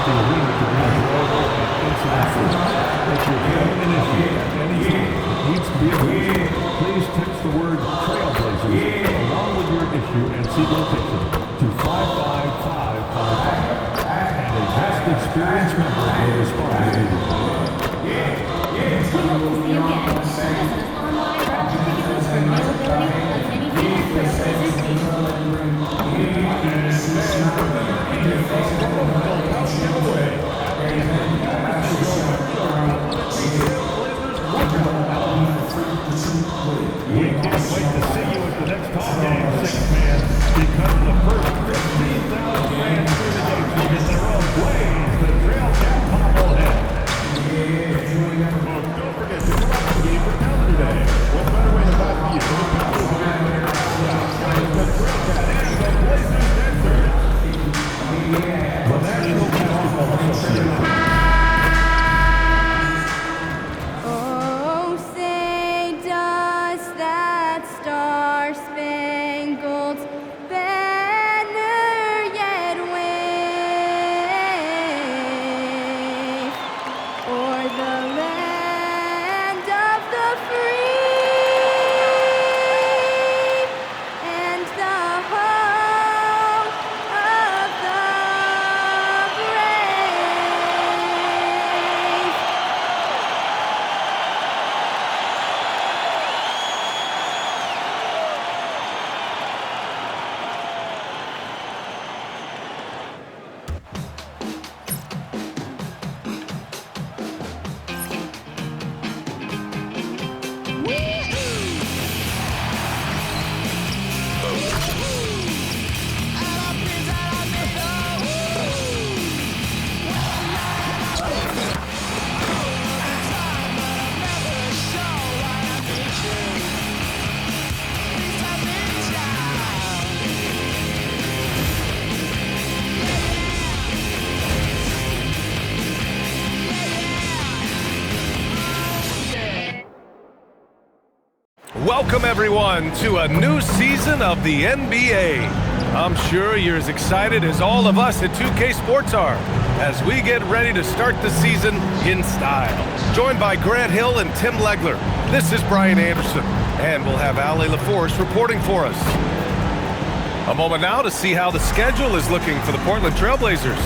the arena to be available at incident. If you have an issue at any time that needs to be addressed, please text the word Trailblazers along with your issue and seat location to 55555. And a best experienced member will respond immediately. We can't wait to see you at the next home game, Sixth Man, because the first 15,000 fans through the gates will get their own blaze, the Trail Cat bobblehead. Don't forget to come out to the game for Calendar Day. What better way to buy for you? The Trail Cat and the Blazers dancers. The National Basketball Association. Welcome, everyone, to a new season of the NBA. I'm sure you're as excited as all of us at 2K Sports are as we get ready to start the season in style. Joined by Grant Hill and Tim Legler, this is Brian Anderson, and we'll have Allie LaForce reporting for us. A moment now to see how the schedule is looking for the Portland Trailblazers.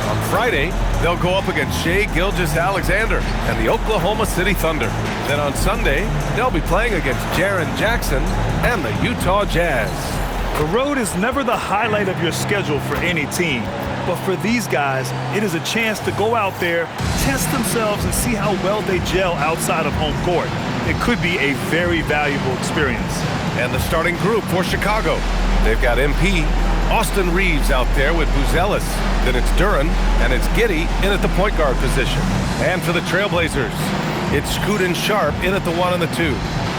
On Friday, they'll go up against Shai Gilgeous-Alexander and the Oklahoma City Thunder. Then on Sunday, they'll be playing against Jaren Jackson and the Utah Jazz. The road is never the highlight of your schedule for any team. But for these guys, it is a chance to go out there, test themselves, and see how well they gel outside of home court. It could be a very valuable experience. And the starting group for Chicago. They've got MP, Austin Reeves out there with Buzelis. Then it's Duren, and it's Giddey in at the point guard position. And for the Trailblazers, it's Scoot and Sharp in at the 1 and the 2.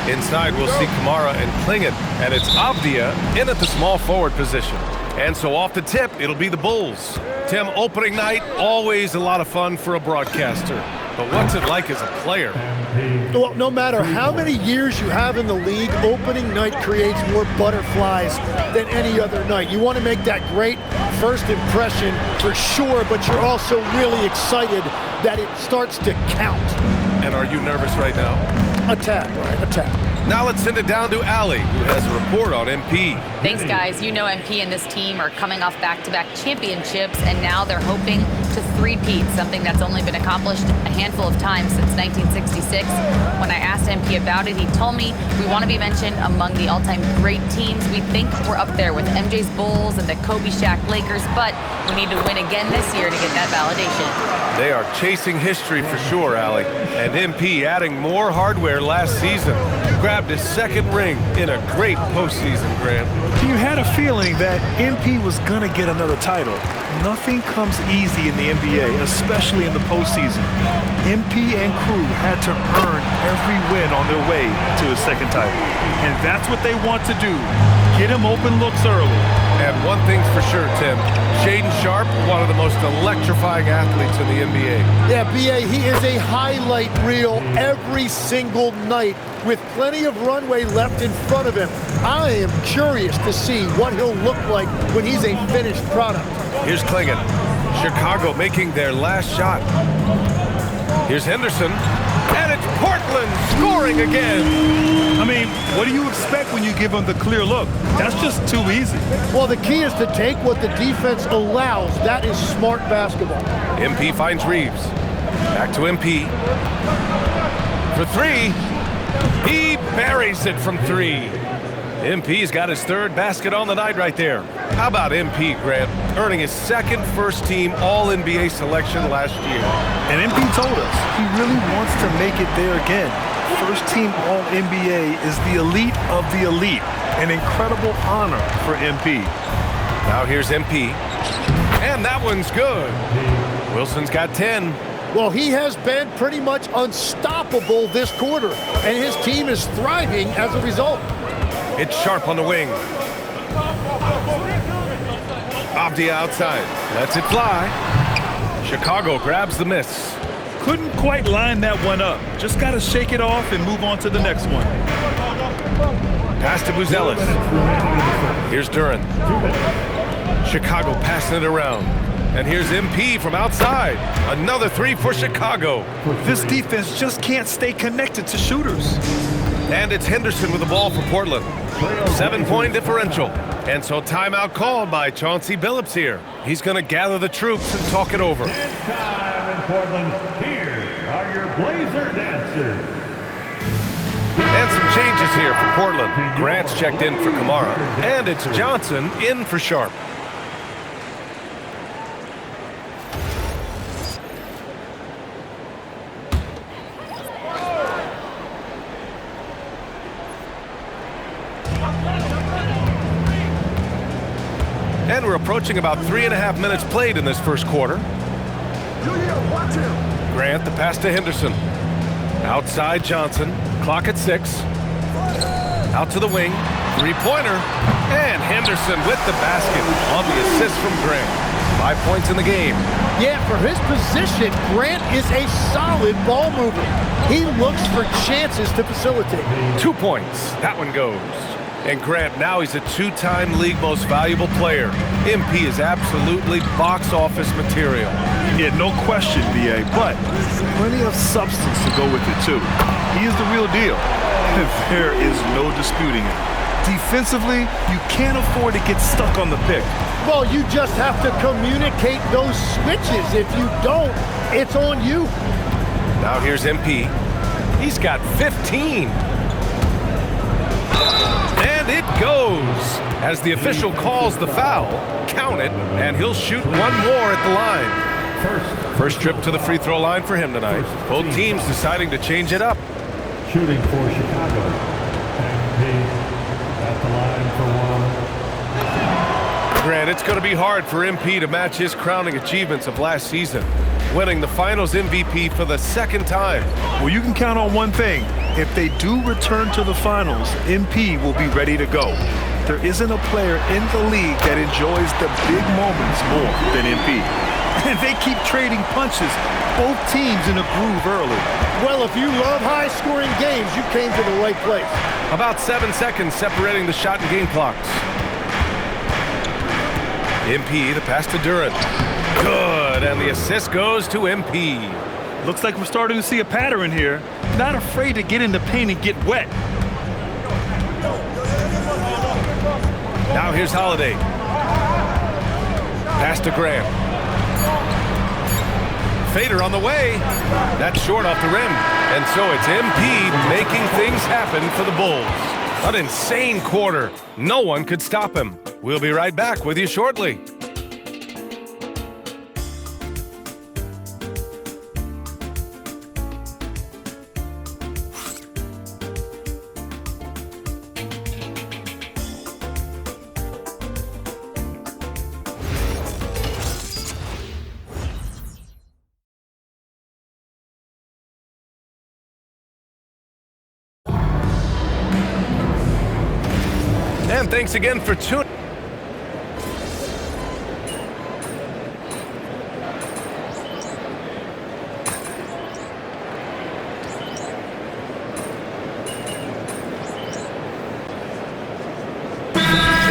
Inside, we'll see Kamara and Klingon, and it's Avdia in at the small forward position. And so off the tip, it'll be the Bulls. Tim, opening night, always a lot of fun for a broadcaster. But what's it like as a player? Well, no matter how many years you have in the league, opening night creates more butterflies than any other night. You want to make that great first impression for sure, but you're also really excited that it starts to count. And are you nervous right now? A tad, Brian, a tad. Now let's send it down to Allie, who has a report on MP. Thanks, guys. You know MP and this team are coming off back-to-back championships, and now they're hoping to three-peat, something that's only been accomplished a handful of times since 1966. When I asked MP about it, he told me we want to be mentioned among the all-time great teams. We think we're up there with MJ's Bulls and the Kobe Shaq Lakers, but we need to win again this year to get that validation. They are chasing history for sure, Allie. And MP adding more hardware last season. Grabbed his second ring in a great postseason, Grant. You had a feeling that MP was going to get another title. Nothing comes easy in the NBA, especially in the postseason. MP and crew had to earn every win on their way to a second title. And that's what they want to do. Get him open looks early. And one thing's for sure, Tim. Shaedon Sharpe, one of the most electrifying athletes in the NBA. Yeah, B.A., he is a highlight reel every single night with plenty of runway left in front of him. I am curious to see what he'll look like when he's a finished product. Here's Klingon. Chicago making their last shot. Here's Henderson, and it's Portland scoring again. I mean, what do you expect when you give them the clear look? That's just too easy. Well, the key is to take what the defense allows. That is smart basketball. MP finds Reeves. Back to MP. For three. He buries it from three. MP's got his third basket on the night right there. How about MP, Grant, earning his second first-team All-NBA selection last year? And MP told us he really wants to make it there again. First-team All-NBA is the elite of the elite. An incredible honor for MP. Now here's MP. And that one's good. Wilson's got 10. Well, he has been pretty much unstoppable this quarter, and his team is thriving as a result. It's Sharp on the wing. Avdia outside. Lets it fly. Chicago grabs the miss. Couldn't quite line that one up. Just got to shake it off and move on to the next one. Pass to Buzelis. Here's Duren. Chicago passing it around. And here's MP from outside. Another three for Chicago. This defense just can't stay connected to shooters. And it's Henderson with the ball for Portland. 7-point differential. And so timeout called by Chauncey Billups here. He's going to gather the troops and talk it over. This time in Portland, here are your Blazer dancers. And some changes here for Portland. Grant's checked in for Kamara. And it's Johnson in for Sharp. And we're approaching about 3.5 minutes played in this first quarter. Grant, the pass to Henderson. Outside Johnson. Clock at 6. Out to the wing. Three-pointer. And Henderson with the basket on the assist from Grant. 5 points in the game. Yeah, for his position, Grant is a solid ball mover. He looks for chances to facilitate. 2 points. That one goes. And Grant, now he's a two-time league most valuable player. MP is absolutely box office material. Yeah, no question, B.A., but plenty of substance to go with it, too. He is the real deal. There is no disputing it. Defensively, you can't afford to get stuck on the pick. Well, you just have to communicate those switches. If you don't, it's on you. Now here's MP. He's got 15. And it goes. As the official calls the foul, count it, and he'll shoot one more at the line. First trip to the free throw line for him tonight. Both teams deciding to change it up. Shooting for Chicago. MP at the line for one. Grant, it's going to be hard for MP to match his crowning achievements of last season, winning the Finals MVP for the second time. Well, you can count on one thing. If they do return to the finals, MP will be ready to go. There isn't a player in the league that enjoys the big moments more than MP. And they keep trading punches, both teams in a groove early. Well, if you love high-scoring games, you came to the right place. About 7 seconds separating the shot and game clocks. MP, the pass to Duren. Good, and the assist goes to MP. Looks like we're starting to see a pattern here. Not afraid to get in the paint and get wet. Now here's Holiday. Pass to Graham. Fader on the way. That's short off the rim. And so it's MP making things happen for the Bulls. An insane quarter. No one could stop him. We'll be right back with you shortly. And thanks again for tuning.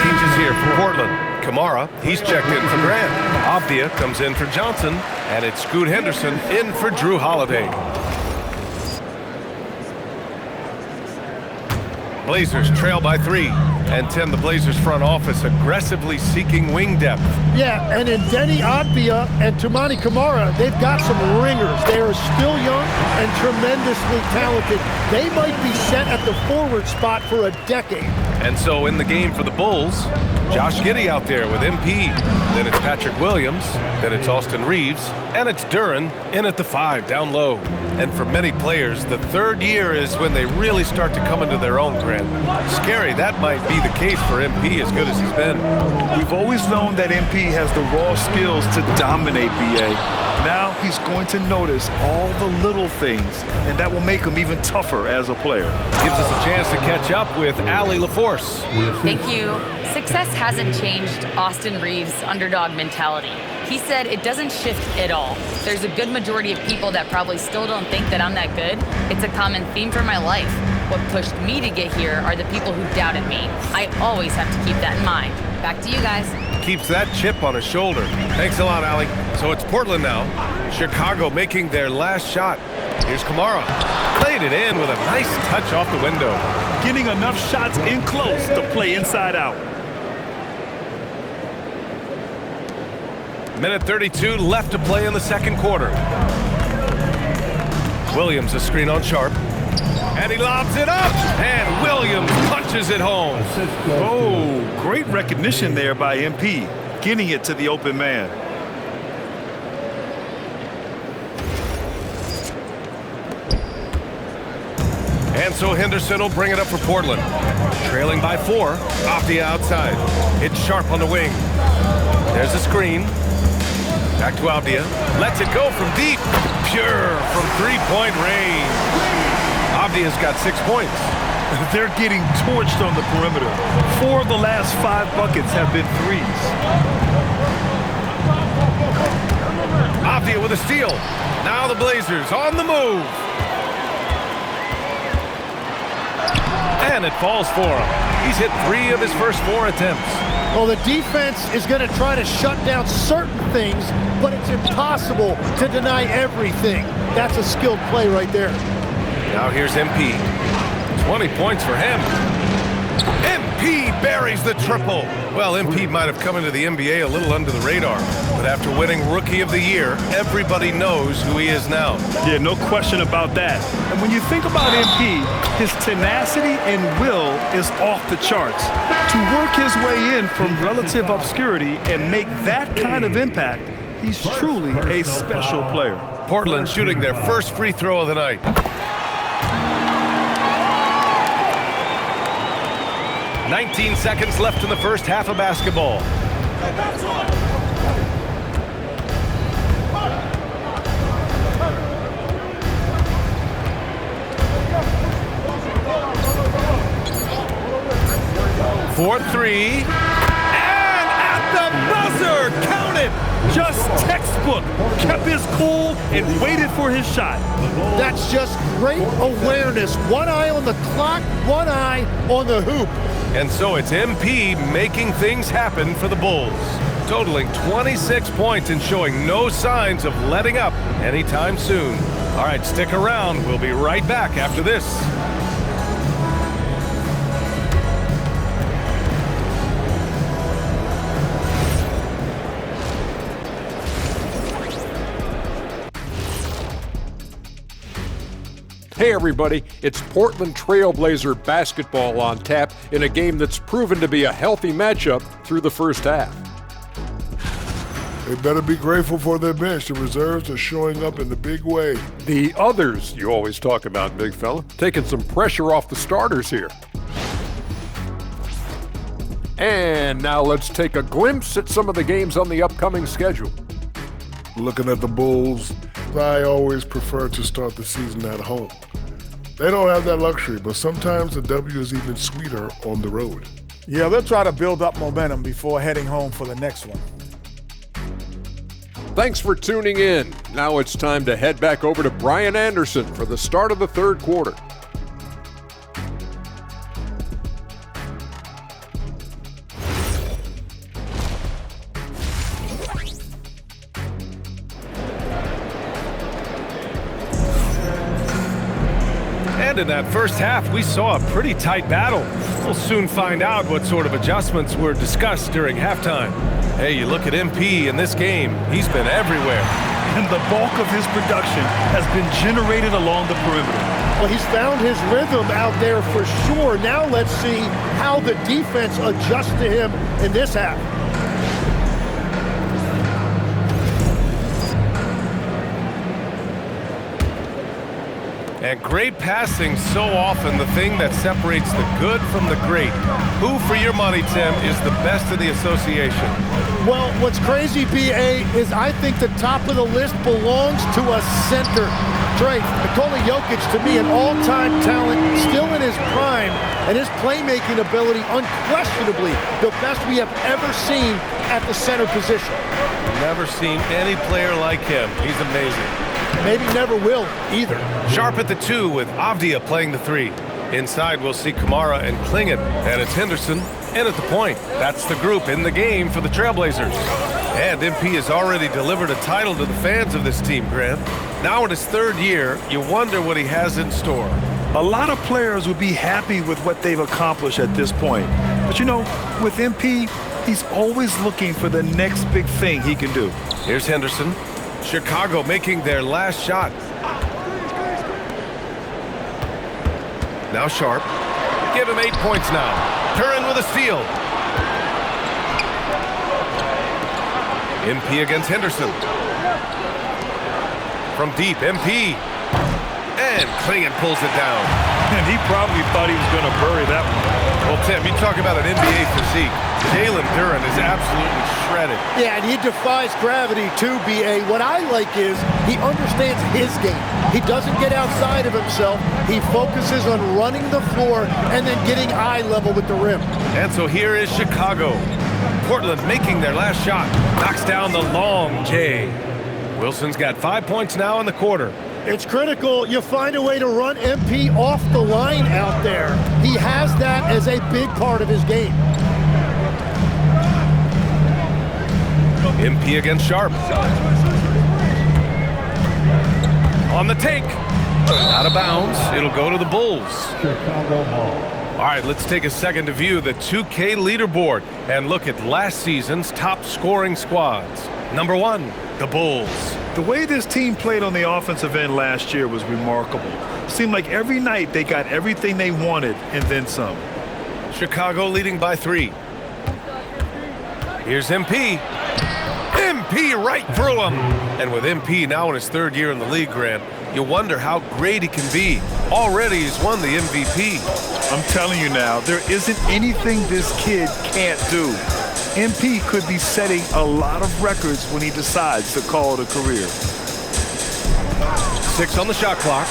Changes here for Portland. Kamara, he's checked in for Grant. Avdia comes in for Johnson, and it's Scoot Henderson in for Drew Holiday. Blazers trail by 3. And Tim, the Blazers front office aggressively seeking wing depth. Yeah, and in Denny Avdia and Toumani Camara, they've got some ringers. They are still young and tremendously talented. They might be set at the forward spot for a decade. And so in the game for the Bulls, Josh Giddey out there with MP. Then it's Patrick Williams. Then it's Austin Reeves. And it's Duren in at the 5, down low. And for many players, the third year is when they really start to come into their own, Grant. Scary, that might be the case for MP, as good as he's been. We've always known that MP has the raw skills to dominate BA. Now he's going to notice all the little things, and that will make him even tougher as a player. Gives us a chance to catch up with Allie LaForce. Thank you. Success hasn't changed Austin Reeves' underdog mentality. He said it doesn't shift at all. There's a good majority of people that probably still don't think that I'm that good. It's a common theme for my life. What pushed me to get here are the people who doubted me. I always have to keep that in mind. Back to you guys. Keeps that chip on his shoulder. Thanks a lot, Allie. So it's Portland now. Chicago making their last shot. Here's Camara. Played it in with a nice touch off the window. Getting enough shots in close to play inside out. Minute 32 left to play in the second quarter. Williams a screen on Sharp. And he lobs it up. And Williams punches it home. Oh, great recognition there by MP. Getting it to the open man. And so Henderson will bring it up for Portland. Trailing by 4. Off the outside. It's Sharp on the wing. There's a screen. Back to Avdia. Lets it go from deep. Pure from three-point range. Avdia's got 6 points. They're getting torched on the perimeter. 4 of the last 5 buckets have been threes. Avdia with a steal. Now the Blazers on the move. And it falls for him. He's hit 3 of his first 4 attempts. Well, the defense is going to try to shut down certain things, but it's impossible to deny everything. That's a skilled play right there. Now here's MP. 20 points for him. MP buries the triple. Well, MP might have come into the NBA a little under the radar, but after winning Rookie of the Year, everybody knows who he is now. Yeah, no question about that. And when you think about MP, his tenacity and will is off the charts. To work his way in from relative obscurity and make that kind of impact, he's truly a special player. Portland shooting their first free throw of the night. "19 seconds left in the first half of basketball. For 3. And at the buzzer, count it! Just textbook. Kept his cool and waited for his shot. That's just great awareness. One eye on the clock, one eye on the hoop. And so it's MP making things happen for the Bulls, totaling 26 points and showing no signs of letting up anytime soon. All right, stick around. We'll be right back after this. Hey everybody, it's Portland Trailblazer basketball on tap in a game that's proven to be a healthy matchup through the first half. They better be grateful for their bench. The reserves are showing up in the big way. The others you always talk about, big fella, taking some pressure off the starters here. And now let's take a glimpse at some of the games on the upcoming schedule. Looking at the Bulls, I always prefer to start the season at home. They don't have that luxury, but sometimes the W is even sweeter on the road. Yeah, they'll try to build up momentum before heading home for the next one. Thanks for tuning in. Now it's time to head back over to Brian Anderson for the start of the third quarter. And in that first half, we saw a pretty tight battle. We'll soon find out what sort of adjustments were discussed during halftime. Hey, you look at MP in this game, he's been everywhere. And the bulk of his production has been generated along the perimeter. Well, he's found his rhythm out there for sure. Now let's see how the defense adjusts to him in this half. And great passing, so often the thing that separates the good from the great. Who, for your money, Tim, is the best in the association? Well, what's crazy, B.A., is I think the top of the list belongs to a center. Trey, Nikola Jokic, to me, an all-time talent, still in his prime, and his playmaking ability, unquestionably the best we have ever seen at the center position. Never seen any player like him. He's amazing. Maybe never will either. Sharp at the 2 with Avdia playing the 3. Inside, we'll see Kamara and Klingen. And it's Henderson in at the point. That's the group in the game for the Trailblazers. And MP has already delivered a title to the fans of this team, Grant. Now in his 3rd year, you wonder what he has in store. A lot of players would be happy with what they've accomplished at this point. But, you know, with MP, he's always looking for the next big thing he can do. Here's Henderson. Chicago making their last shot. Now Sharp. Give him 8 points now. Curran with a steal. MP against Henderson. From deep, MP. And Klingen pulls it down. And he probably thought he was going to bury that one. Well, Tim, you talk about an NBA physique. Jalen Duren is absolutely shredded. Yeah, and he defies gravity too, B.A. What I like is he understands his game. He doesn't get outside of himself. He focuses on running the floor and then getting eye level with the rim. And so here is Chicago. Portland making their last shot. Knocks down the long J. Wilson's got 5 points now in the quarter. It's critical you find a way to run MP off the line out there. He has that as a big part of his game. MP against Sharp. On the take. Out of bounds. It'll go to the Bulls. Chicago ball. All right, let's take a second to view the 2K leaderboard and look at last season's top scoring squads. Number 1, the Bulls. The way this team played on the offensive end last year was remarkable. Seemed like every night they got everything they wanted and then some. Chicago leading by 3. Here's MP. MP right through him. And with MP now in his 3rd year in the league, Grant, you wonder how great he can be. Already he's won the MVP. I'm telling you now, there isn't anything this kid can't do. MP could be setting a lot of records when he decides to call it a career. 6 on the shot clock.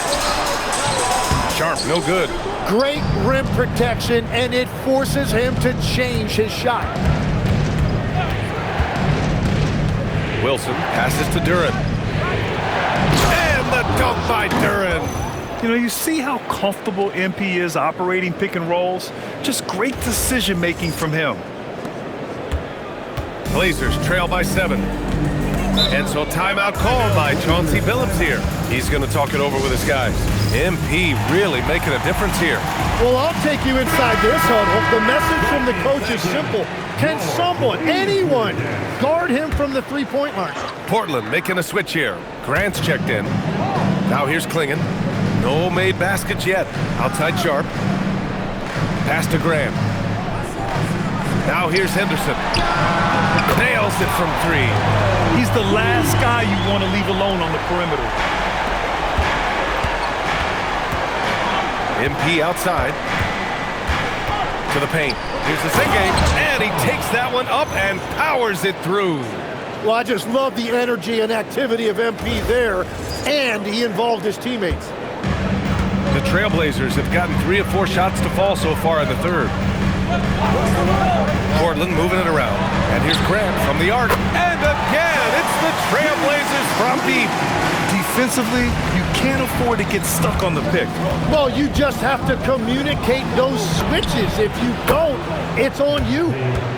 Sharp, no good. Great rim protection, and it forces him to change his shot. Wilson passes to Duren. And the dunk by Duren. You know, you see how comfortable MP is operating pick and rolls? Just great decision-making from him. Blazers trail by 7. And so timeout called by Chauncey Billups here. He's going to talk it over with his guys. MP really making a difference here. Well, I'll take you inside this huddle. The message from the coach is simple. Can someone, anyone, guard him from the three-point line? Portland making a switch here. Grant's checked in. Now here's Klingen. No made baskets yet. Outside Sharp. Pass to Grant. Now here's Henderson. Nails it from 3. He's the last guy you want to leave alone on the perimeter. MP outside. To the paint. Here's the Senge, and he takes that one up and powers it through. Well, I just love the energy and activity of MP there, and he involved his teammates. The Trailblazers have gotten 3 of 4 shots to fall so far in the 3rd. Portland moving it around. And here's Grant from the arc. And again, it's the Trailblazers from deep. Defensively, you can't afford to get stuck on the pick. Well, you just have to communicate those switches. If you don't, it's on you.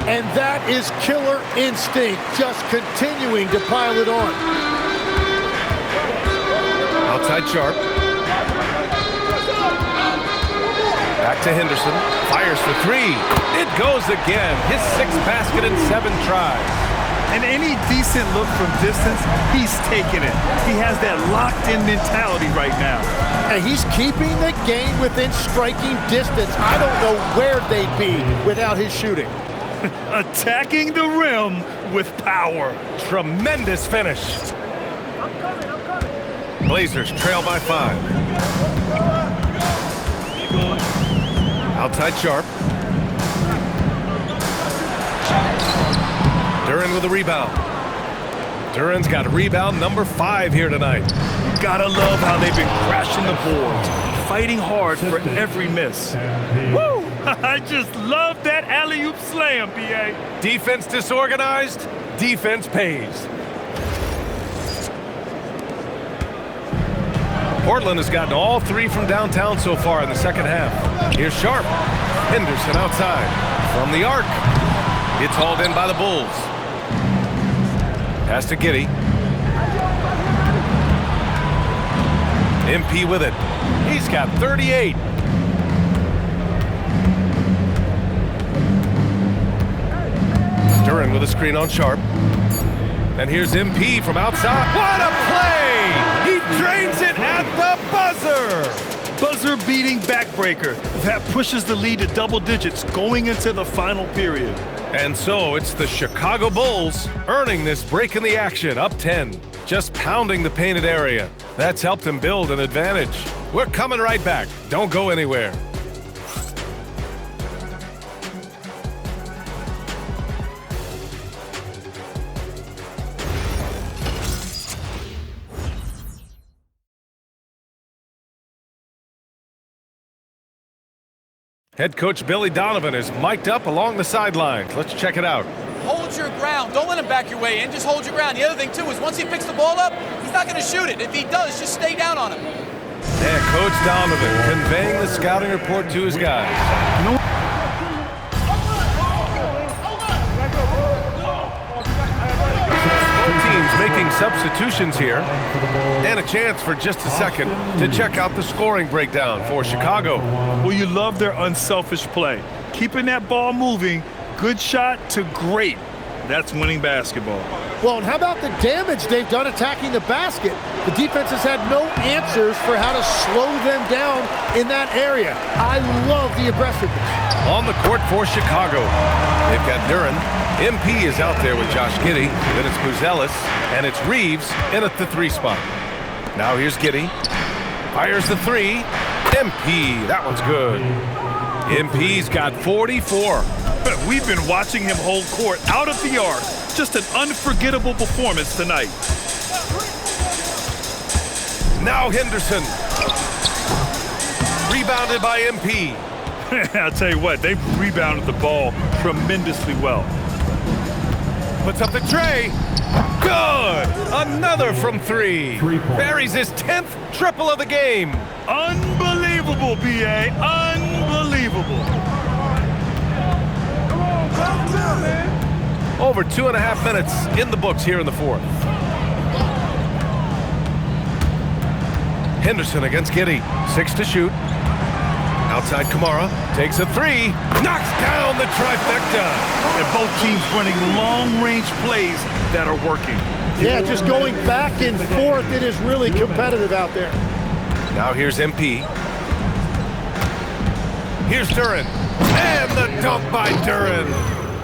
And that is killer instinct, just continuing to pile it on. Outside Sharp. Back to Henderson. Fires for three. It goes again. His 6th basket in 7 tries. And any decent look from distance, he's taking it. He has that locked-in mentality right now. And he's keeping the game within striking distance. I don't know where they'd be without his shooting. Attacking the rim with power. Tremendous finish. Blazers trail by 5. Outside Sharp. Duren with a rebound. Duren's got rebound number 5 here tonight. Gotta love how they've been crashing the boards, fighting hard for every miss. Woo! I just love that alley-oop slam, B.A. Defense disorganized, defense pays. Portland has gotten all 3 from downtown so far in the second half. Here's Sharp. Henderson outside. From the arc. It's hauled in by the Bulls. Pass to Giddey. MP with it. He's got 38. Duren with a screen on Sharp. And here's MP from outside. What a play! He drains it at the buzzer! Buzzer-beating backbreaker. That pushes the lead to double digits going into the final period. And so it's the Chicago Bulls earning this break in the action, up 10. Just pounding the painted area. That's helped them build an advantage. We're coming right back. Don't go anywhere. Head coach Billy Donovan is mic'd up along the sidelines. Let's check it out. Hold your ground. Don't let him back your way in. Just hold your ground. The other thing, too, is once he picks the ball up, he's not going to shoot it. If he does, just stay down on him. And Coach Donovan conveying the scouting report to his guys. Both teams making substitutions here. And a chance for just a second to check out the scoring breakdown for Chicago. Well, you love their unselfish play. Keeping that ball moving, good shot to great. That's winning basketball. Well, and how about the damage they've done attacking the basket? The defense has had no answers for how to slow them down in that area. I love the aggressiveness. On the court for Chicago, they've got Duren. MP is out there with Josh Giddey. Then it's Buzelis, and it's Reeves in at the 3 spot. Now here's Giddey. Fires the 3. MP, that one's good. MP's got 44. We've been watching him hold court out of the arc. Just an unforgettable performance tonight. Now Henderson. Rebounded by MP. I'll tell you what, they've rebounded the ball tremendously well. Puts up the tray. Good! Another from 3. Buries his 10th triple of the game. Unbelievable, B.A. Unbelievable. Over 2.5 minutes in the books here in the 4th. Henderson against Giddey. 6 to shoot. Outside Kamara. Takes a 3. Knocks down the trifecta. And both teams running long-range plays that are working. Yeah, just going back and forth. It is really competitive out there. Now here's MP. Here's Duren. And the dunk by Duren.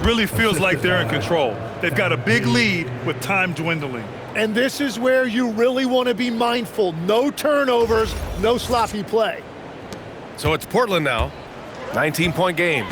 Really feels like they're in control. They've got a big lead with time dwindling. And this is where you really want to be mindful. No turnovers, no sloppy play. So it's Portland now. 19-point game.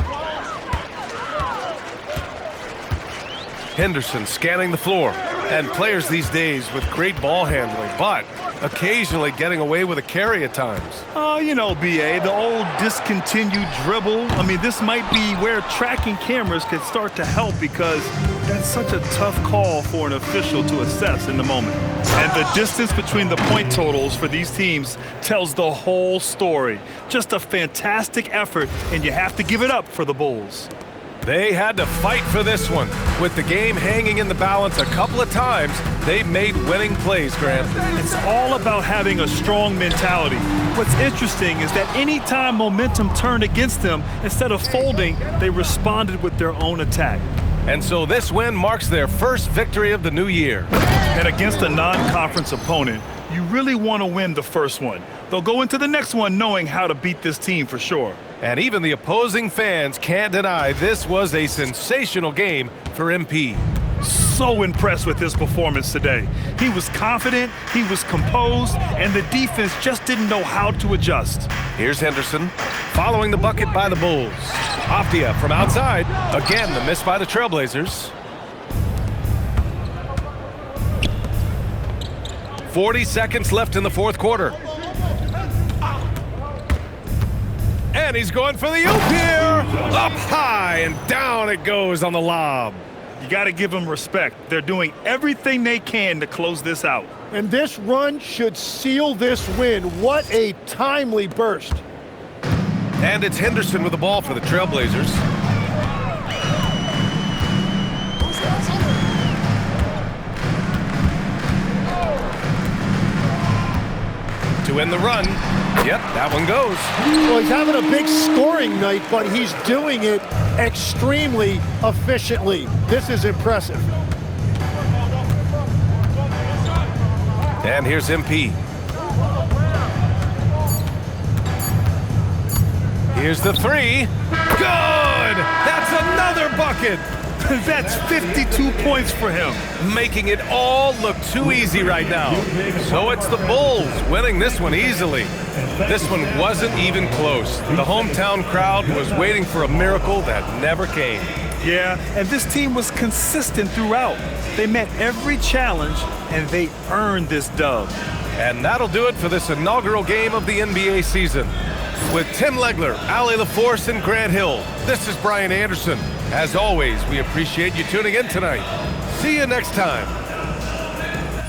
Henderson scanning the floor. And players these days with great ball handling, but occasionally getting away with a carry at times. Oh, you know, B.A., the old discontinued dribble. I mean, this might be where tracking cameras could start to help because that's such a tough call for an official to assess in the moment. And the distance between the point totals for these teams tells the whole story. Just a fantastic effort, and you have to give it up for the Bulls. They had to fight for this one. With the game hanging in the balance a couple of times, they made winning plays, Grant. It's all about having a strong mentality. What's interesting is that anytime momentum turned against them, instead of folding, they responded with their own attack. And so this win marks their first victory of the new year. And against a non-conference opponent, you really want to win the first one. They'll go into the next one knowing how to beat this team for sure. And even the opposing fans can't deny this was a sensational game for MP. So impressed with his performance today. He was confident, he was composed, and the defense just didn't know how to adjust. Here's Henderson, following the bucket by the Bulls. Optia from outside. Again, the miss by the Trailblazers. 40 seconds left in the fourth quarter. And he's going for the oop here. Up high and down it goes on the lob. You got to give them respect. They're doing everything they can to close this out. And this run should seal this win. What a timely burst. And it's Henderson with the ball for the Trailblazers. To end the run. Yep, that one goes. Well, he's having a big scoring night, but he's doing it extremely efficiently. This is impressive. And here's MP. Here's the three. Good! That's another bucket! That's 52 points for him. Making it all look too easy right now. So it's the Bulls winning this one easily. This one wasn't even close. The hometown crowd was waiting for a miracle that never came. Yeah, and this team was consistent throughout. They met every challenge, and they earned this dub. And that'll do it for this inaugural game of the NBA season. With Tim Legler, Allie LaForce, and Grant Hill, this is Brian Anderson. As always, we appreciate you tuning in tonight. See you next time.